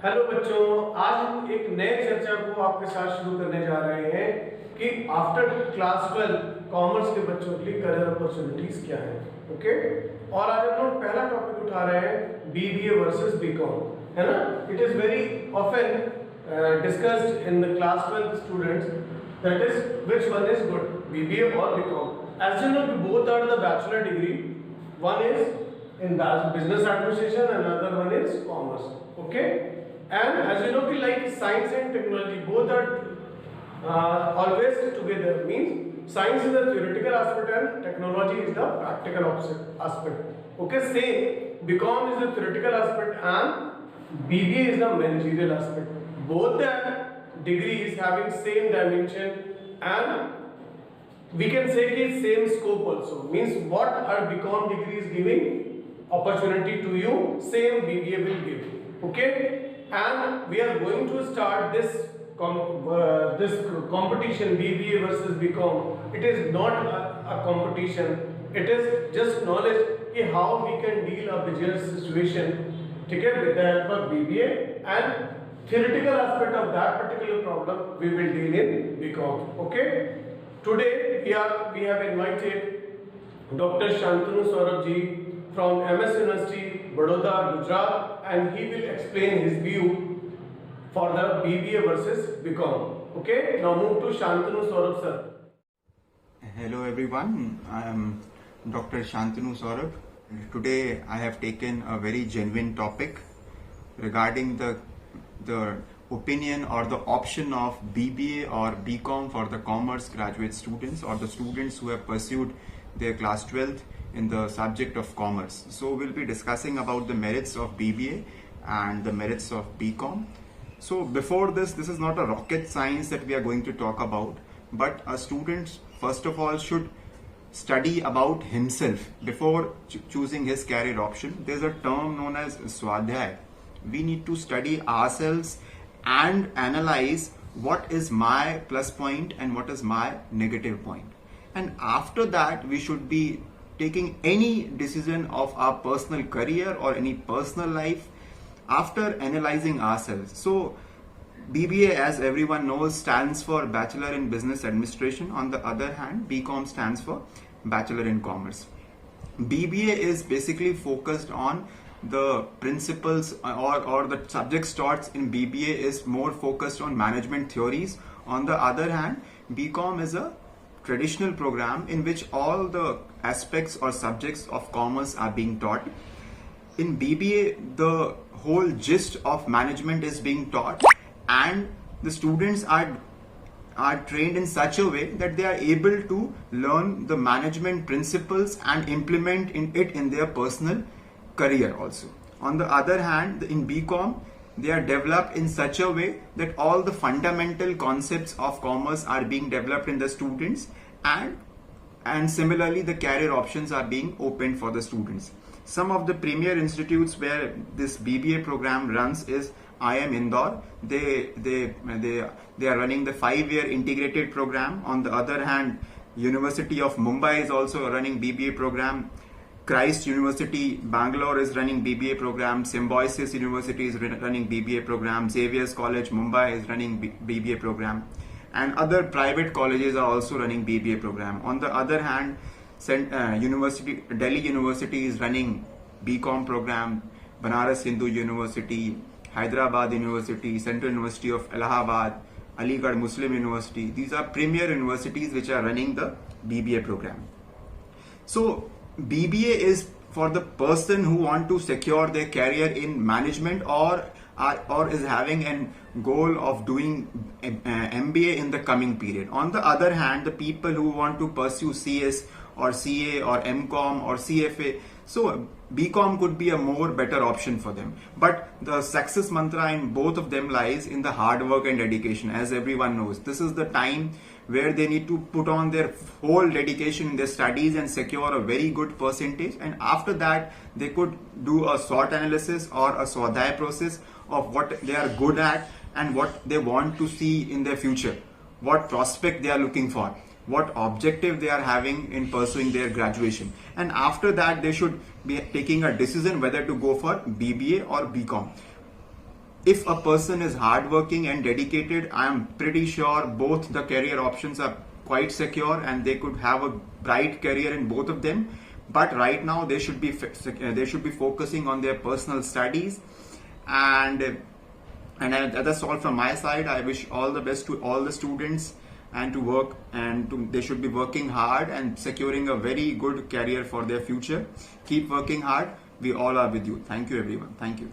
Hello बच्चों, आज हम एक नए चर्चा को आपके साथ शुरू करने जा रहे हैं कि आफ्टर क्लास 12 कॉमर्स के बच्चों के लिए करियर अपॉर्चुनिटीज क्या है। ओके, और आज हम लोग पहला टॉपिक उठा रहे हैं बीबीए वर्सेस बीकॉम, है ना। It is very often discussed in the class 12 students, that is which one is good, BBA और BCom. As you know, both are the bachelor degree, one is in business administration and another one is commerce. Okay, and as you know, like science and technology both are always together, means science is the theoretical aspect and technology is the practical aspect. Okay, same BCom is the theoretical aspect and BBA is the managerial aspect. Both the degrees having same dimension and we can say कि same scope also, means what our BCom degree is giving opportunity to you, same BBA will give. Okay, and we are going to start this competition, BBA versus BCom. It is not a competition, it is just knowledge कि how we can deal a business situation, ठीक है, with the help of BBA, and theoretical aspect of that particular problem we will deal in BCom. Okay, today we have invited Dr. Shantanu Saurabh ji from MS University, Baroda, Gujarat, and he will explain his view for the BBA versus BCom. Okay, now move to Shantanu Saurabh sir. Hello everyone, I am Dr. Shantanu Saurabh. Today I have taken a very genuine topic regarding the opinion or the option of BBA or BCom for the commerce graduate students or the students who have pursued their class 12th in the subject of commerce. So we'll be discussing about the merits of BBA and the merits of BCom. So before this is not a rocket science that we are going to talk about, but a student first of all should study about himself before choosing his career option. There's a term known as Swadhyay. We need to study ourselves and analyze what is my plus point and what is my negative point. And after that, we should be taking any decision of our personal career or any personal life after analyzing ourselves. So BBA, as everyone knows, stands for Bachelor in Business Administration. On the other hand, BCom stands for Bachelor in Commerce. BBA is basically focused on the principles or the subject taught in BBA is more focused on management theories. On the other hand, BCom is a traditional program in which all the aspects or subjects of commerce are being taught. In BBA, the whole gist of management is being taught and the students are trained in such a way that they are able to learn the management principles and implement it in their personal career also. On the other hand, in BCom, they are developed in such a way that all the fundamental concepts of commerce are being developed in the students and similarly the career options are being opened for the students. Some of the premier institutes where this BBA program runs is IIM Indore. They are running the 5-year integrated program. On the other hand, University of Mumbai is also running BBA program. Christ University Bangalore is running BBA program. Symbiosis University is running BBA program. Xavier's College Mumbai is running BBA program, and other private colleges are also running BBA program. On the other hand, Delhi University is running BCom program. Banaras Hindu University, Hyderabad University, Central University of Allahabad, Aligarh Muslim University. These are premier universities which are running the BBA program. So BBA is for the person who want to secure their career in management or is having a goal of doing MBA in the coming period. On the other hand, the people who want to pursue CS or CA or MCom or CFA, so BCom could be a more better option for them. But the success mantra in both of them lies in the hard work and dedication. As everyone knows, this is the time where they need to put on their whole dedication in their studies and secure a very good percentage, and after that they could do a SWOT analysis or a Swadhyay process of what they are good at and what they want to see in their future, what prospect they are looking for, what objective they are having in pursuing their graduation, and after that they should be taking a decision whether to go for BBA or BCom. if a person is hardworking and dedicated, I am pretty sure both the career options are quite secure and they could have a bright career in both of them. But right now they should be focusing on their personal studies, and that's all from my side. I wish all the best to all the students, and they should be working hard and securing a very good career for their future. Keep working hard. We all are with you. Thank you, everyone. Thank you.